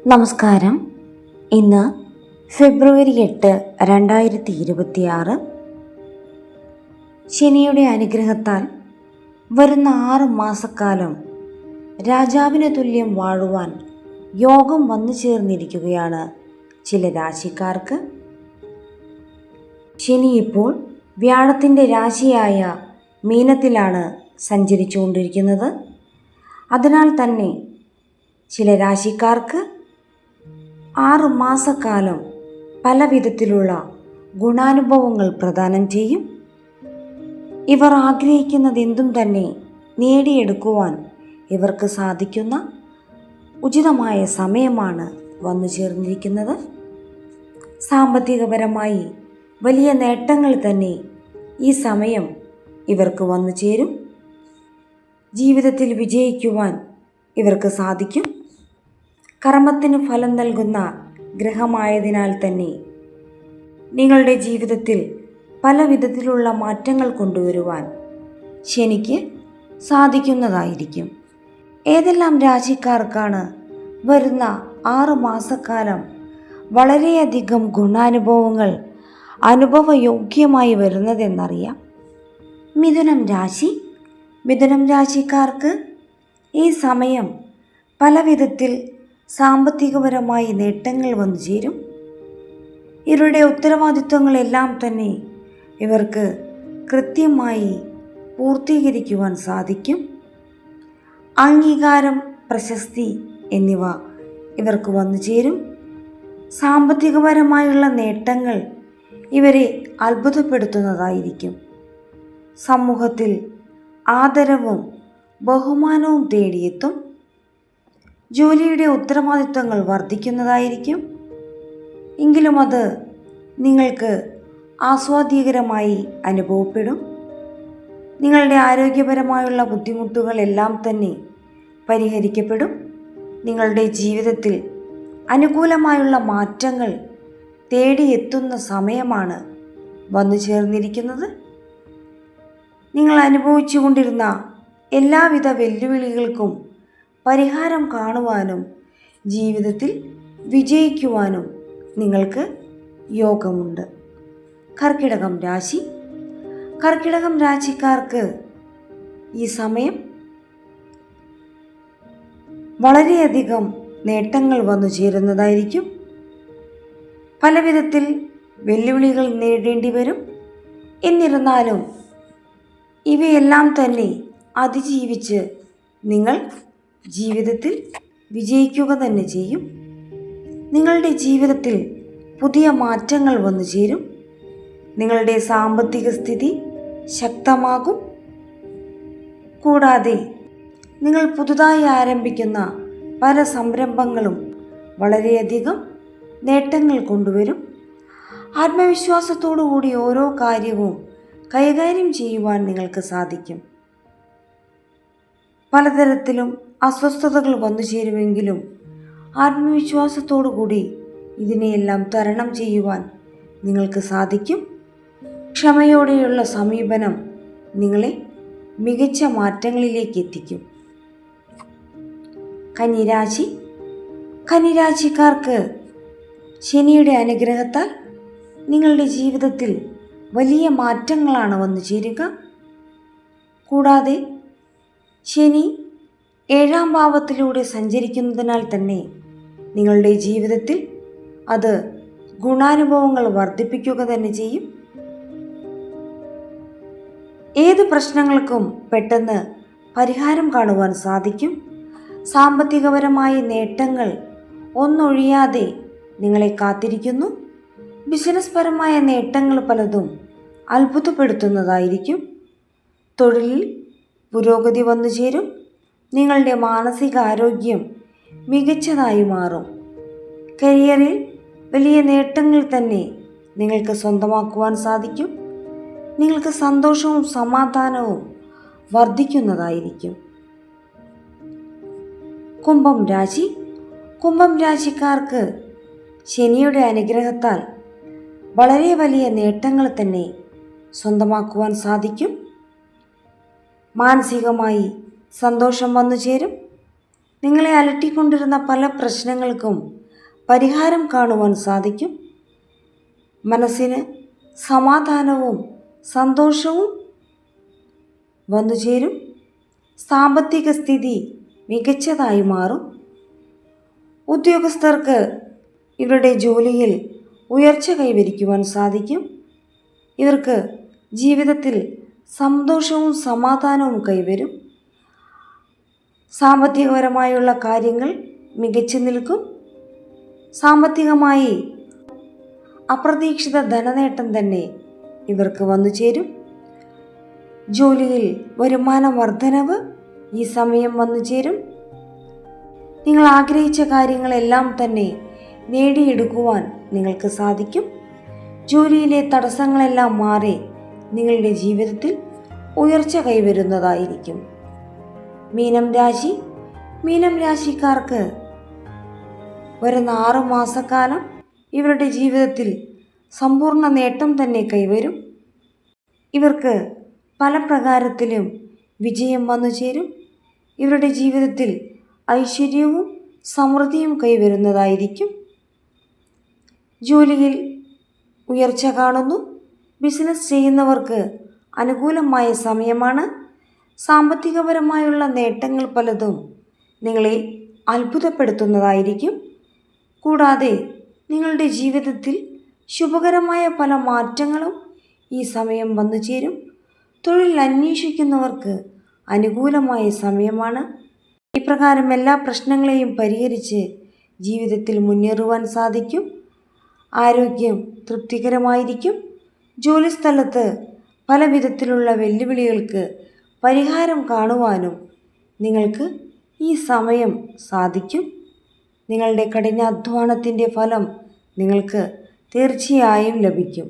നമസ്കാരം. ഇന്ന് ഫെബ്രുവരി 8, 2026. ശനിയുടെ അനുഗ്രഹത്താൽ വരുന്ന 6 മാസക്കാലം രാജാവിന് തുല്യം വാഴുവാൻ യോഗം വന്നു ചേർന്നിരിക്കുകയാണ് ചില രാശിക്കാർക്ക്. ശനി ഇപ്പോൾ വ്യാഴത്തിൻ്റെ രാശിയായ മീനത്തിലാണ് സഞ്ചരിച്ചുകൊണ്ടിരിക്കുന്നത്. അതിനാൽ തന്നെ ചില രാശിക്കാർക്ക് 6 മാസക്കാലം പല വിധത്തിലുള്ള ഗുണാനുഭവങ്ങൾ പ്രദാനം ചെയ്യും. ഇവർ ആഗ്രഹിക്കുന്നതെന്തും തന്നെ നേടിയെടുക്കുവാൻ ഇവർക്ക് സാധിക്കുന്ന ഉചിതമായ സമയമാണ് വന്നു ചേർന്നിരിക്കുന്നത്. സാമ്പത്തികപരമായി വലിയ നേട്ടങ്ങൾ തന്നെ ഈ സമയം ഇവർക്ക് വന്നു ചേരും. ജീവിതത്തിൽ വിജയിക്കുവാൻ ഇവർക്ക് സാധിക്കും. കർമ്മത്തിന് ഫലം നൽകുന്ന ഗ്രഹമായതിനാൽ തന്നെ നിങ്ങളുടെ ജീവിതത്തിൽ പല വിധത്തിലുള്ള മാറ്റങ്ങൾ കൊണ്ടുവരുവാൻ ശനിക്ക് സാധിക്കുന്നതായിരിക്കും. ഏതെല്ലാം രാശിക്കാർക്കാണ് വരുന്ന 6 മാസക്കാലം വളരെയധികം ഗുണാനുഭവങ്ങൾ അനുഭവയോഗ്യമായി വരുന്നതെന്നറിയാം. മിഥുനം രാശിക്കാർക്ക് ഈ സമയം പല വിധത്തിൽ സാമ്പത്തികപരമായി നേട്ടങ്ങൾ വന്നു ചേരും. ഇവരുടെ ഉത്തരവാദിത്വങ്ങളെല്ലാം തന്നെ ഇവർക്ക് കൃത്യമായി പൂർത്തീകരിക്കുവാൻ സാധിക്കും. അംഗീകാരം, പ്രശസ്തി എന്നിവ ഇവർക്ക് വന്നു ചേരും. സാമ്പത്തികപരമായുള്ള നേട്ടങ്ങൾ ഇവരെ അത്ഭുതപ്പെടുത്തുന്നതായിരിക്കും. സമൂഹത്തിൽ ആദരവും ബഹുമാനവും തേടിയെത്തും. ജോലിയുടെ ഉത്തരവാദിത്തങ്ങൾ വർദ്ധിക്കുന്നതായിരിക്കും. എങ്കിലും അത് നിങ്ങൾക്ക് ആസ്വാദ്യകരമായി അനുഭവപ്പെടും. നിങ്ങളുടെ ആരോഗ്യപരമായുള്ള ബുദ്ധിമുട്ടുകളെല്ലാം തന്നെ പരിഹരിക്കപ്പെടും. നിങ്ങളുടെ ജീവിതത്തിൽ അനുകൂലമായുള്ള മാറ്റങ്ങൾ തേടിയെത്തുന്ന സമയമാണ് വന്നു ചേർന്നിരിക്കുന്നത്. നിങ്ങൾ അനുഭവിച്ചു കൊണ്ടിരുന്ന എല്ലാവിധ വെല്ലുവിളികൾക്കും പരിഹാരം കാണുവാനും ജീവിതത്തിൽ വിജയിക്കുവാനും നിങ്ങൾക്ക് യോഗമുണ്ട്. കർക്കിടകം രാശിക്കാർക്ക് ഈ സമയം വളരെയധികം നേട്ടങ്ങൾ വന്നു ചേരുന്നതായിരിക്കും. പല വിധത്തിൽ വെല്ലുവിളികൾ നേരിടേണ്ടി വരും. എന്നിരുന്നാലും ഇവയെല്ലാം തന്നെ അതിജീവിച്ച് നിങ്ങൾ ജീവിതത്തിൽ വിജയിക്കുക തന്നെ ചെയ്യും. നിങ്ങളുടെ ജീവിതത്തിൽ പുതിയ മാറ്റങ്ങൾ വന്നു ചേരും. നിങ്ങളുടെ സാമ്പത്തിക സ്ഥിതി ശക്തമാകും. കൂടാതെ നിങ്ങൾ പുതുതായി ആരംഭിക്കുന്ന പല സംരംഭങ്ങളും വളരെയധികം നേട്ടങ്ങൾ കൊണ്ടുവരും. ആത്മവിശ്വാസത്തോടു കൂടി ഓരോ കാര്യവും കൈകാര്യം ചെയ്യുവാൻ നിങ്ങൾക്ക് സാധിക്കും. പലതരത്തിലും അസ്വസ്ഥതകൾ വന്നു ചേരുമെങ്കിലും ആത്മവിശ്വാസത്തോടു കൂടി ഇതിനെയെല്ലാം തരണം ചെയ്യുവാൻ നിങ്ങൾക്ക് സാധിക്കും. ക്ഷമയോടെയുള്ള സമീപനം നിങ്ങളെ മികച്ച മാറ്റങ്ങളിലേക്ക് എത്തിക്കും. കന്നിരാശിക്കാർക്ക് ശനിയുടെ അനുഗ്രഹത്താൽ നിങ്ങളുടെ ജീവിതത്തിൽ വലിയ മാറ്റങ്ങളാണ് വന്നു ചേരുക. കൂടാതെ ശനി 7-ാം ഭാവത്തിലൂടെ സഞ്ചരിക്കുന്നതിനാൽ തന്നെ നിങ്ങളുടെ ജീവിതത്തിൽ അത് ഗുണാനുഭവങ്ങൾ വർദ്ധിപ്പിക്കുക തന്നെ ചെയ്യും. ഏത് പ്രശ്നങ്ങൾക്കും പെട്ടെന്ന് പരിഹാരം കാണുവാൻ സാധിക്കും. സാമ്പത്തികപരമായ നേട്ടങ്ങൾ ഒന്നൊഴിയാതെ നിങ്ങളെ കാത്തിരിക്കുന്നു. ബിസിനസ് പരമായ നേട്ടങ്ങൾ പലതും അത്ഭുതപ്പെടുത്തുന്നതായിരിക്കും. തൊഴിലിൽ പുരോഗതി വന്നു ചേരും. നിങ്ങളുടെ മാനസികാരോഗ്യം മികച്ചതായി മാറും. കരിയറിൽ വലിയ നേട്ടങ്ങൾ തന്നെ നിങ്ങൾക്ക് സ്വന്തമാക്കുവാൻ സാധിക്കും. നിങ്ങൾക്ക് സന്തോഷവും സമാധാനവും വർദ്ധിക്കുന്നതായിരിക്കും. കുംഭം രാശിക്കാർക്ക് ശനിയുടെ അനുഗ്രഹത്താൽ വളരെ വലിയ നേട്ടങ്ങൾ തന്നെ സ്വന്തമാക്കുവാൻ സാധിക്കും. മാനസികമായി സന്തോഷം വന്നു ചേരും. നിങ്ങളെ അലട്ടിക്കൊണ്ടിരുന്ന പല പ്രശ്നങ്ങൾക്കും പരിഹാരം കാണുവാൻ സാധിക്കും. മനസ്സിന് സമാധാനവും സന്തോഷവും വന്നുചേരും. സാമ്പത്തിക സ്ഥിതി മികച്ചതായി മാറും. ഉദ്യോഗസ്ഥർക്ക് ഇവരുടെ ജോലിയിൽ ഉയർച്ച കൈവരിക്കുവാൻ സാധിക്കും. ഇവർക്ക് ജീവിതത്തിൽ സന്തോഷവും സമാധാനവും കൈവരും. സാമ്പത്തികപരമായുള്ള കാര്യങ്ങൾ മികച്ചു നിൽക്കും. സാമ്പത്തികമായി അപ്രതീക്ഷിത ധനനേട്ടം തന്നെ ഇവർക്ക് വന്നു ചേരും. ജോലിയിൽ വരുമാന വർധനവ് ഈ സമയം വന്നു ചേരും. നിങ്ങൾ ആഗ്രഹിച്ച കാര്യങ്ങളെല്ലാം തന്നെ നേടിയെടുക്കുവാൻ നിങ്ങൾക്ക് സാധിക്കും. ജോലിയിലെ തടസ്സങ്ങളെല്ലാം മാറി നിങ്ങളുടെ ജീവിതത്തിൽ ഉയർച്ച കൈവരുന്നതായിരിക്കും. മീനം രാശിക്കാർക്ക് വരുന്ന 6 മാസക്കാലം ഇവരുടെ ജീവിതത്തിൽ സമ്പൂർണ്ണ നേട്ടം തന്നെ കൈവരും. ഇവർക്ക് പല പ്രകാരത്തിലും വിജയം വന്നു ചേരും. ഇവരുടെ ജീവിതത്തിൽ ഐശ്വര്യവും സമൃദ്ധിയും കൈവരുന്നതായിരിക്കും. ജോലിയിൽ ഉയർച്ച കാണുന്നു. ബിസിനസ് ചെയ്യുന്നവർക്ക് അനുകൂലമായ സമയമാണ്. സാമ്പത്തികപരമായുള്ള നേട്ടങ്ങൾ പലതും നിങ്ങളെ അത്ഭുതപ്പെടുത്തുന്നതായിരിക്കും. കൂടാതെ നിങ്ങളുടെ ജീവിതത്തിൽ ശുഭകരമായ പല മാറ്റങ്ങളും ഈ സമയം വന്നു ചേരും. തൊഴിൽ അന്വേഷിക്കുന്നവർക്ക് അനുകൂലമായ സമയമാണ്. ഇപ്രകാരം എല്ലാ പ്രശ്നങ്ങളെയും പരിഹരിച്ച് ജീവിതത്തിൽ മുന്നേറുവാൻ സാധിക്കും. ആരോഗ്യം തൃപ്തികരമായിരിക്കും. ജോലിസ്ഥലത്ത് പല വിധത്തിലുള്ള വെല്ലുവിളികൾക്ക് പരിഹാരം കാണുവാനും നിങ്ങൾക്ക് ഈ സമയം സാധിക്കും. നിങ്ങളുടെ കഠിനാധ്വാനത്തിൻ്റെ ഫലം നിങ്ങൾക്ക് തീർച്ചയായും ലഭിക്കും.